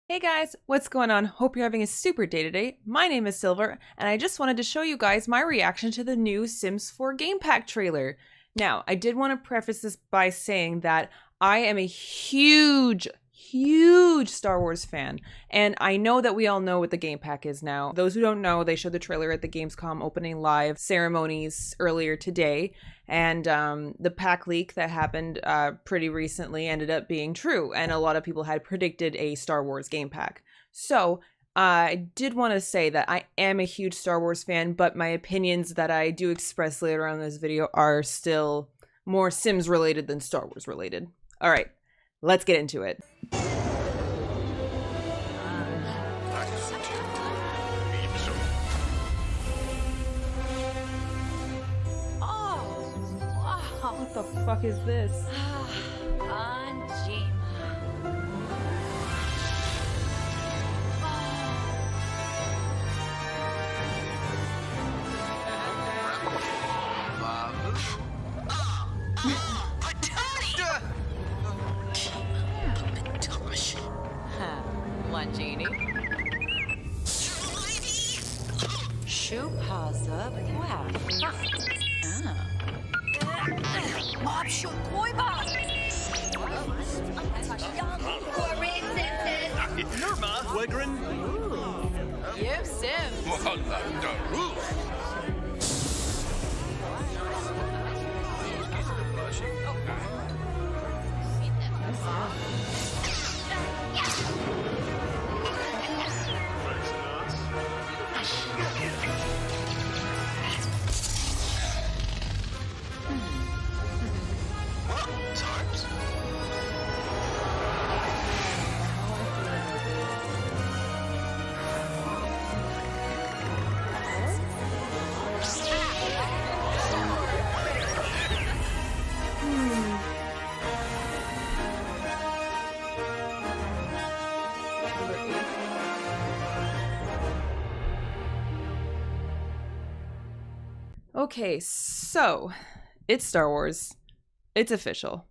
Hey guys, what's going on? Hope you're having a super day today. My name is Silver, and I just wanted to show you guys my reaction to the new Sims 4 Game Pack trailer. Now, I did want to preface this by saying that I am a huge Star Wars fan, and I know that we all know what the Game Pack is now. Those who don't know, they showed the trailer at the Gamescom Opening live ceremonies earlier today, and the pack leak that happened pretty recently ended up being true, and a lot of people had predicted a Star Wars Game Pack. So I did want to say that I am a huge Star Wars fan, but my opinions that I do express later on in this video are still more Sims related than Star Wars related. All right, let's get into it. What the fuck is this? One genie. Shoe pasa wow. Mob shoot boy boss. Nirma, Wegrin. Yep, Sim. Okay, so it's Star Wars. It's official.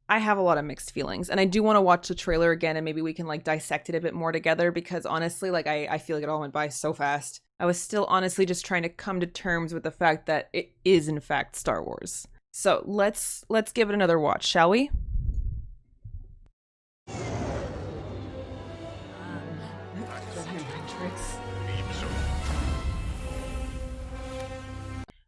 I have a lot of mixed feelings, and I do want to watch the trailer again, and maybe we can like dissect it a bit more together, because honestly, like I feel like it all went by so fast. I was still honestly just trying to come to terms with the fact that it is in fact Star Wars. So let's give it another watch, shall we?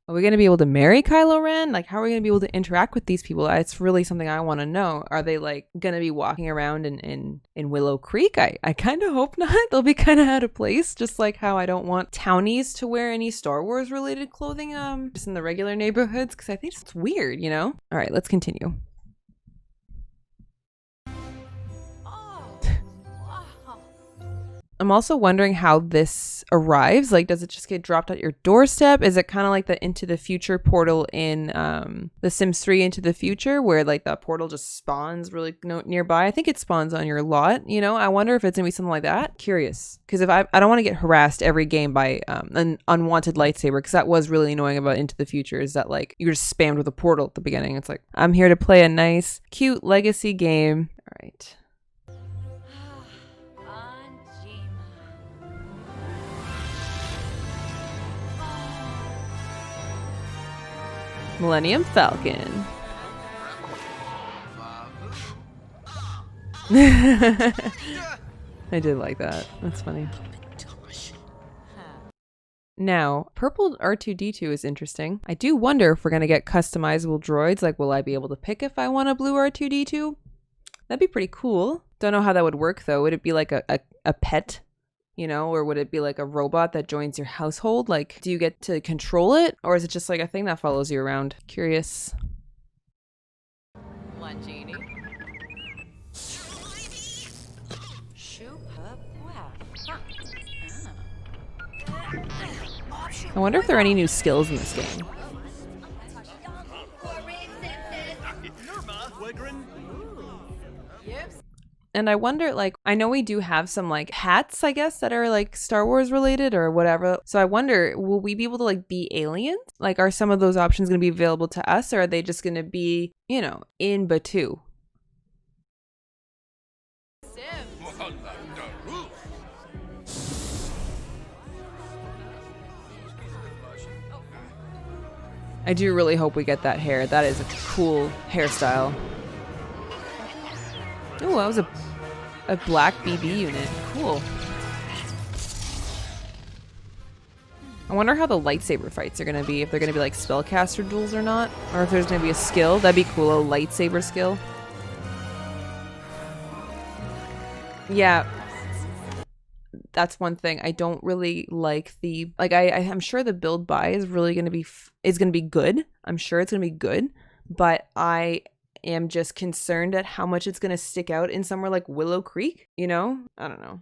Are we going to be able to marry Kylo Ren? Like, how are we going to be able to interact with these people? It's really something I want to know. Are they, like, going to be walking around in Willow Creek? I kind of hope not. They'll be kind of out of place, just like how I don't want townies to wear any Star Wars-related clothing just in the regular neighborhoods, because I think it's weird, you know? All right, let's continue. I'm also wondering how this arrives. Like, does it just get dropped at your doorstep? Is it kind of like the Into the Future portal in The Sims 3 Into the Future, where like the portal just spawns really nearby? I think it spawns on your lot, you know? I wonder if it's gonna be something like that. Curious. Because if I don't want to get harassed every game by an unwanted lightsaber, because that was really annoying about Into the Future, is that like you're just spammed with a portal at the beginning. It's like, I'm here to play a nice, cute legacy game. All right. Millennium Falcon. I did like that. That's funny. Now, purple R2-D2 is interesting. I do wonder if we're going to get customizable droids. Like, will I be able to pick if I want a blue R2-D2? That'd be pretty cool. Don't know how that would work, though. Would it be like a pet? You know, or would it be like a robot that joins your household? Like, do you get to control it? Or is it just like a thing that follows you around? Curious. One genie. I wonder if there are any new skills in this game. Nirma, Wegrin. And I wonder, like, I know we do have some, like, hats, I guess, that are, like, Star Wars related or whatever. So I wonder, will we be able to, like, be aliens? Like, are some of those options going to be available to us, or are they just going to be, you know, in Batuu? Sim. I do really hope we get that hair. That is a cool hairstyle. Oh, that was a black BB unit. Cool. I wonder how the lightsaber fights are going to be. If they're going to be like spellcaster duels or not. Or if there's going to be a skill. That'd be cool, a lightsaber skill. Yeah. That's one thing. I don't really like the... Like, I'm sure the build buy is really going to be... is going to be good. I'm sure it's going to be good. But I am just concerned at how much it's going to stick out in somewhere like Willow Creek. You know? I don't know.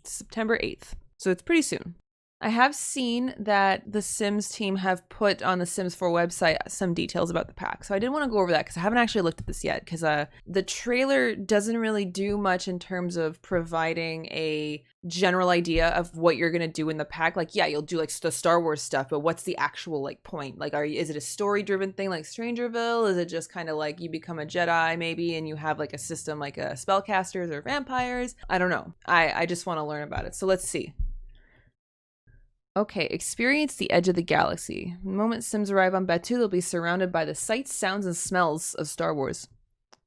September 8th. So it's pretty soon. I have seen that the Sims team have put on the Sims 4 website some details about the pack. So I did want to go over that because I haven't actually looked at this yet, because the trailer doesn't really do much in terms of providing a general idea of what you're going to do in the pack. Like, yeah, you'll do like the Star Wars stuff, but what's the actual like point? Like, is it a story driven thing like Strangerville? Is it just kind of like you become a Jedi maybe and you have like a system like a spellcasters or vampires? I don't know. I just want to learn about it. So let's see. Okay, experience the edge of the galaxy. The moment Sims arrive on Batuu, they'll be surrounded by the sights, sounds, and smells of Star Wars.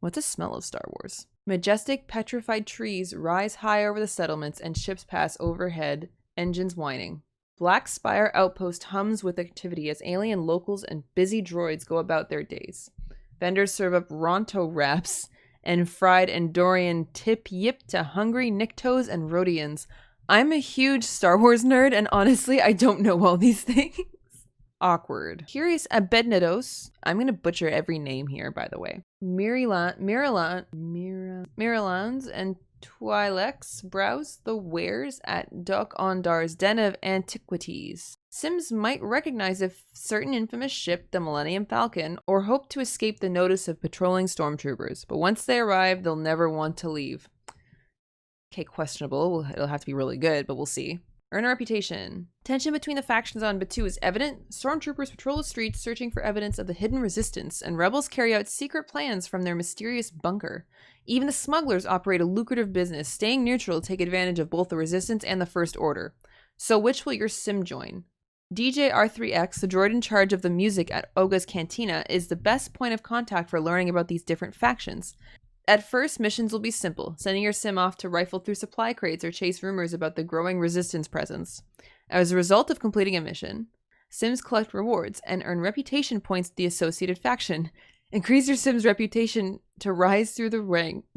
What's a smell of Star Wars? Majestic, petrified trees rise high over the settlements and ships pass overhead, engines whining. Black Spire Outpost hums with activity as alien locals and busy droids go about their days. Vendors serve up Ronto wraps and fried Andorian tip-yip to hungry Niktos and Rhodians. I'm a huge Star Wars nerd, and honestly, I don't know all these things. Awkward. Curious Abednedos. I'm going to butcher every name here, by the way. Miralans and Twi'leks browse the wares at Doc Ondar's Den of Antiquities. Sims might recognize a certain infamous ship, the Millennium Falcon, or hope to escape the notice of patrolling stormtroopers, but once they arrive, they'll never want to leave. Okay, questionable. It'll have to be really good, but we'll see. Earn a reputation. Tension between the factions on Batuu is evident. Stormtroopers patrol the streets searching for evidence of the hidden resistance, and rebels carry out secret plans from their mysterious bunker. Even the smugglers operate a lucrative business, staying neutral to take advantage of both the resistance and the First Order. So which will your Sim join? DJ R3X, the droid in charge of the music at Oga's Cantina, is the best point of contact for learning about these different factions. At first, missions will be simple, sending your Sim off to rifle through supply crates or chase rumors about the growing resistance presence. As a result of completing a mission, Sims collect rewards and earn reputation points with the associated faction. Increase your Sim's reputation to rise through the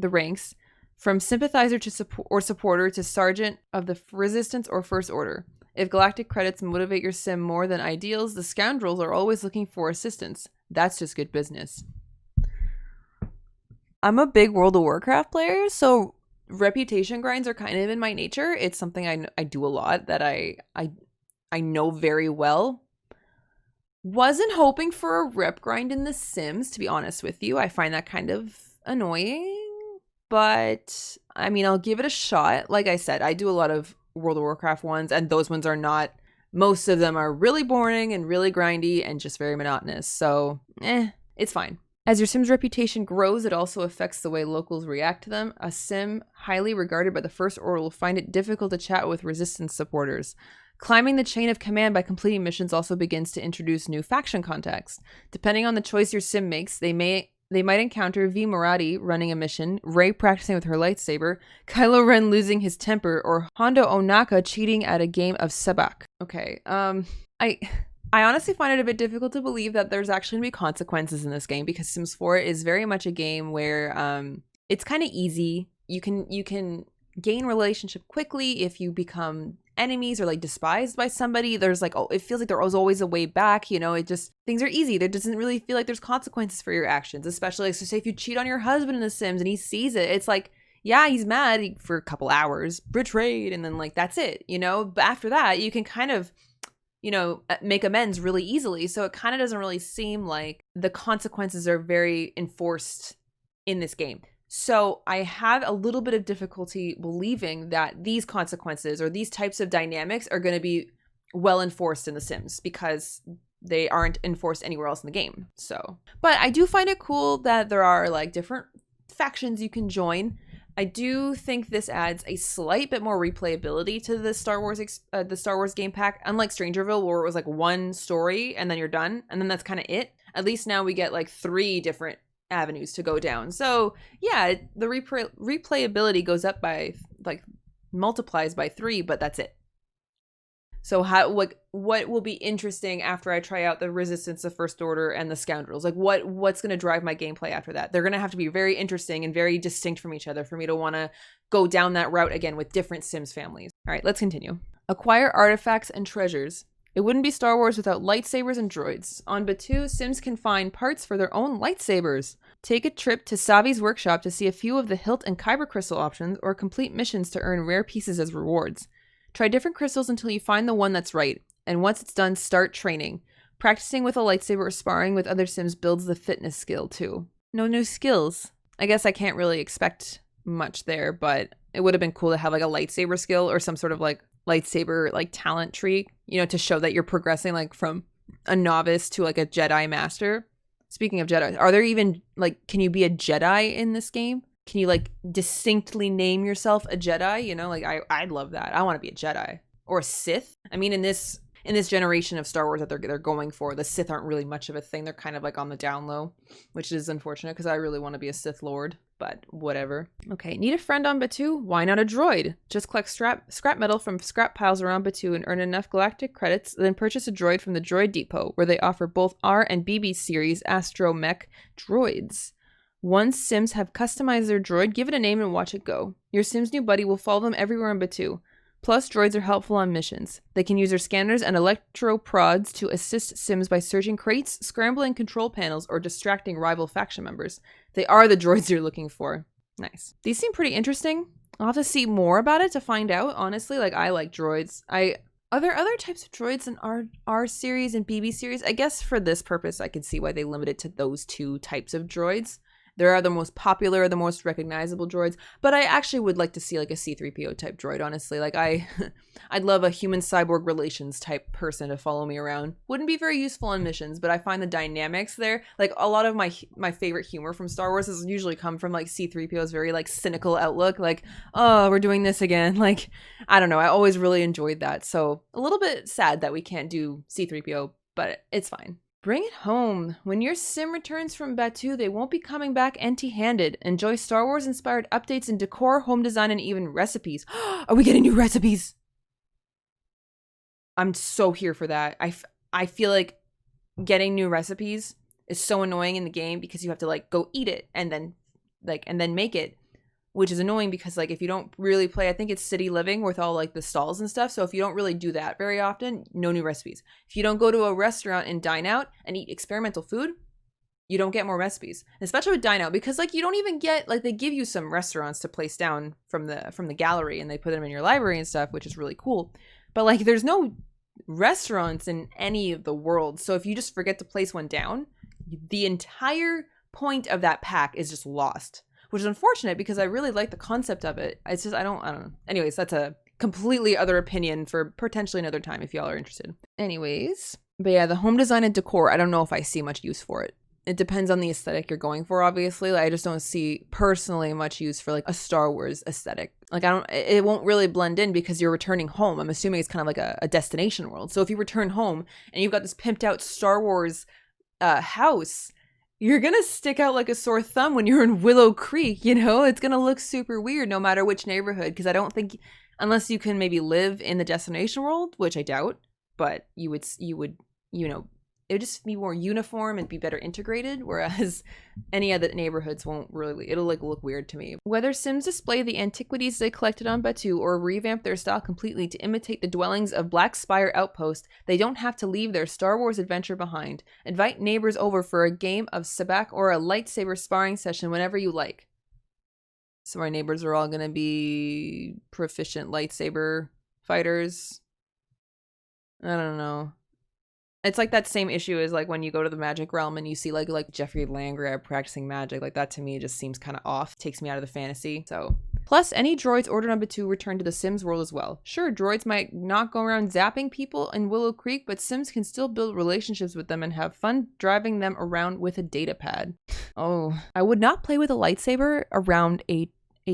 ranks from sympathizer to supporter to sergeant of the resistance or First Order. If galactic credits motivate your Sim more than ideals, the scoundrels are always looking for assistance. That's just good business. I'm a big World of Warcraft player, so reputation grinds are kind of in my nature. It's something I do a lot, that I know very well. Wasn't hoping for a rep grind in The Sims, to be honest with you. I find that kind of annoying, but I mean, I'll give it a shot. Like I said, I do a lot of World of Warcraft ones, and those ones are not, most of them are really boring and really grindy and just very monotonous. So, it's fine. As your Sim's reputation grows, it also affects the way locals react to them. A Sim highly regarded by the First Order will find it difficult to chat with resistance supporters. Climbing the chain of command by completing missions also begins to introduce new faction contacts. Depending on the choice your Sim makes, they might encounter V. Murati running a mission, Rey practicing with her lightsaber, Kylo Ren losing his temper, or Hondo Onaka cheating at a game of sabak. Okay, I honestly find it a bit difficult to believe that there's actually going to be consequences in this game, because Sims 4 is very much a game where it's kind of easy. You can gain relationship quickly if you become enemies or like despised by somebody. There's like, it feels like there's always a way back, you know. It just, things are easy. There doesn't really feel like there's consequences for your actions, especially like, so say if you cheat on your husband in The Sims and he sees it, it's like, yeah, he's mad for a couple hours, betrayed, and then like that's it, you know. But after that, you can kind of, you know, make amends really easily. So it kind of doesn't really seem like the consequences are very enforced in this game. So I have a little bit of difficulty believing that these consequences or these types of dynamics are going to be well enforced in The Sims because they aren't enforced anywhere else in the game. So, but I do find it cool that there are like different factions you can join. I do think this adds a slight bit more replayability to the Star Wars game pack. Unlike Strangerville, where it was like one story and then you're done, and then that's kind of it. At least now we get like 3 different avenues to go down. So yeah, the replayability goes up by like multiplies by 3, but that's it. So what will be interesting after I try out the Resistance, the First Order, and the Scoundrels? Like what's going to drive my gameplay after that? They're going to have to be very interesting and very distinct from each other for me to want to go down that route again with different Sims families. All right, let's continue. Acquire artifacts and treasures. It wouldn't be Star Wars without lightsabers and droids. On Batuu, Sims can find parts for their own lightsabers. Take a trip to Savi's workshop to see a few of the hilt and kyber crystal options or complete missions to earn rare pieces as rewards. Try different crystals until you find the one that's right, and once it's done, start training. Practicing with a lightsaber or sparring with other Sims builds the fitness skill too. No new skills. I guess I can't really expect much there, but it would have been cool to have like a lightsaber skill or some sort of like lightsaber like talent tree, you know, to show that you're progressing like from a novice to like a Jedi master. Speaking of Jedi, are there even like, can you be a Jedi in this game? Can you like distinctly name yourself a Jedi? You know, like I'd love that. I want to be a Jedi or a Sith. I mean, in this generation of Star Wars that they're going for, the Sith aren't really much of a thing. They're kind of like on the down low, which is unfortunate because I really want to be a Sith Lord, but whatever. Okay, need a friend on Batuu? Why not a droid? Just collect scrap metal from scrap piles around Batuu and earn enough galactic credits, then purchase a droid from the Droid Depot, where they offer both R and BB series astromech droids. Once Sims have customized their droid, give it a name and watch it go. Your Sims new buddy will follow them everywhere in Batuu. Plus, droids are helpful on missions. They can use their scanners and electroprods to assist Sims by searching crates, scrambling control panels, or distracting rival faction members. They are the droids you're looking for. Nice. These seem pretty interesting. I'll have to see more about it to find out, honestly. Like, I like droids. Are there other types of droids in R series and BB series? I guess for this purpose, I can see why they limit it to those 2 types of droids. They're the most popular, the most recognizable droids, but I actually would like to see like a C-3PO type droid, honestly. Like I'd love a human cyborg relations type person to follow me around. Wouldn't be very useful on missions, but I find the dynamics there, like a lot of my favorite humor from Star Wars has usually come from like C-3PO's very like cynical outlook, like, oh, we're doing this again. Like, I don't know, I always really enjoyed that. So a little bit sad that we can't do C-3PO, but it's fine. Bring it home. When your Sim returns from Batuu, they won't be coming back empty-handed. Enjoy Star Wars-inspired updates in decor, home design, and even recipes. Are we getting new recipes? I'm so here for that. I feel like getting new recipes is so annoying in the game because you have to like go eat it and then make it, which is annoying because like if you don't really play, I think it's City Living with all like the stalls and stuff. So if you don't really do that very often, no new recipes. If you don't go to a restaurant and dine out and eat experimental food, you don't get more recipes, especially with dine out, because like you don't even get, like, they give you some restaurants to place down from the gallery and they put them in your library and stuff, which is really cool. But like there's no restaurants in any of the world. So if you just forget to place one down, the entire point of that pack is just lost. Which is unfortunate because I really like the concept of it. It's just, I don't know. Anyways, that's a completely other opinion for potentially another time if y'all are interested. Anyways, but yeah, the home design and decor, I don't know if I see much use for it. It depends on the aesthetic you're going for, obviously. Like, I just don't see personally much use for like a Star Wars aesthetic. Like, it won't really blend in because you're returning home. I'm assuming it's kind of like a destination world. So if you return home and you've got this pimped out Star Wars house, you're going to stick out like a sore thumb when you're in Willow Creek, you know? It's going to look super weird no matter which neighborhood, because I don't think, unless you can maybe live in the destination world, which I doubt, but you would, you know, it would just be more uniform and be better integrated, whereas any other neighborhoods won't really, it'll like look weird to me. Whether Sims display the antiquities they collected on Batuu or revamp their style completely to imitate the dwellings of Black Spire Outpost, they don't have to leave their Star Wars adventure behind. Invite neighbors over for a game of sabacc or a lightsaber sparring session whenever you like. So our neighbors are all going to be proficient lightsaber fighters. I don't know. It's like that same issue as like when you go to the magic realm and you see like Jeffrey Landgrab practicing magic. Like that to me just seems kind of off. Takes me out of the fantasy. So plus any droids ordered on Batuu return to the Sims world as well. Sure, droids might not go around zapping people in Willow Creek, but Sims can still build relationships with them and have fun driving them around with a data pad. Oh, I would not play with a lightsaber around a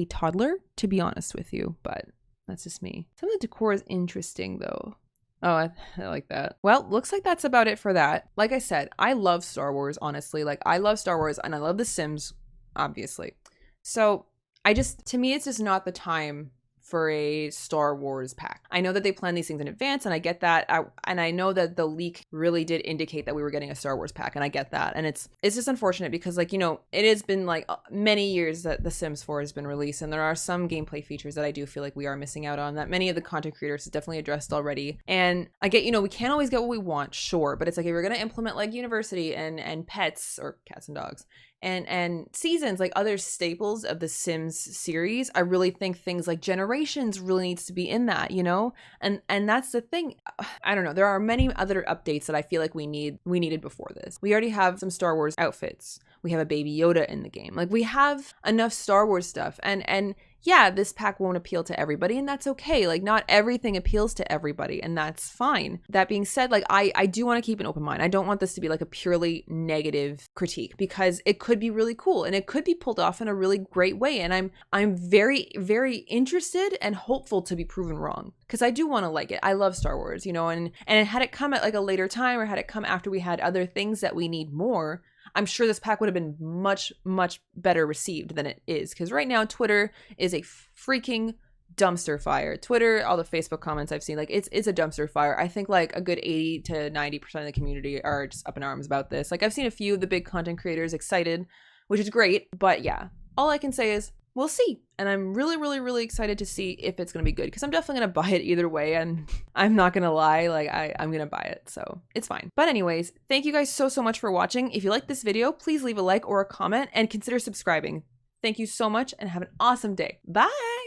toddler, to be honest with you, but that's just me. Some of the decor is interesting though. Oh, I like that. Well, looks like that's about it for that. Like I said, I love Star Wars, honestly. Like, I love Star Wars and I love The Sims, obviously. So, to me, it's just not the time for a Star Wars pack. I know that they plan these things in advance, and I get that. And I know that the leak really did indicate that we were getting a Star Wars pack, and I get that. And it's just unfortunate because, like, you know, it has been like many years that The Sims 4 has been released, and there are some gameplay features that I do feel like we are missing out on that many of the content creators have definitely addressed already. And I get, you know, we can't always get what we want, sure, but it's like if you're gonna implement like university and pets or cats and dogs and seasons, like other staples of the Sims series, I really think things like generations really needs to be in that, you know? And that's the thing. I don't know. There are many other updates that I feel like we needed before this. We already have some Star Wars outfits. We have a Baby Yoda in the game. Like we have enough Star Wars stuff. And yeah, this pack won't appeal to everybody, and that's okay. Like not everything appeals to everybody, and that's fine. That being said, like I do want to keep an open mind. I don't want this to be like a purely negative critique because it could be really cool and it could be pulled off in a really great way. And I'm very, very interested and hopeful to be proven wrong because I do want to like it. I love Star Wars, you know, and had it come at like a later time or had it come after we had other things that we need more, I'm sure this pack would have been much, much better received than it is. Because right now, Twitter is a freaking dumpster fire. Twitter, all the Facebook comments I've seen, like it's a dumpster fire. I think like a good 80 to 90% of the community are just up in arms about this. Like I've seen a few of the big content creators excited, which is great. But yeah, all I can say is we'll see. And I'm really, really, really excited to see if it's going to be good because I'm definitely going to buy it either way. And I'm not going to lie, like I'm going to buy it. So it's fine. But anyways, thank you guys so much for watching. If you like this video, please leave a like or a comment and consider subscribing. Thank you so much and have an awesome day. Bye.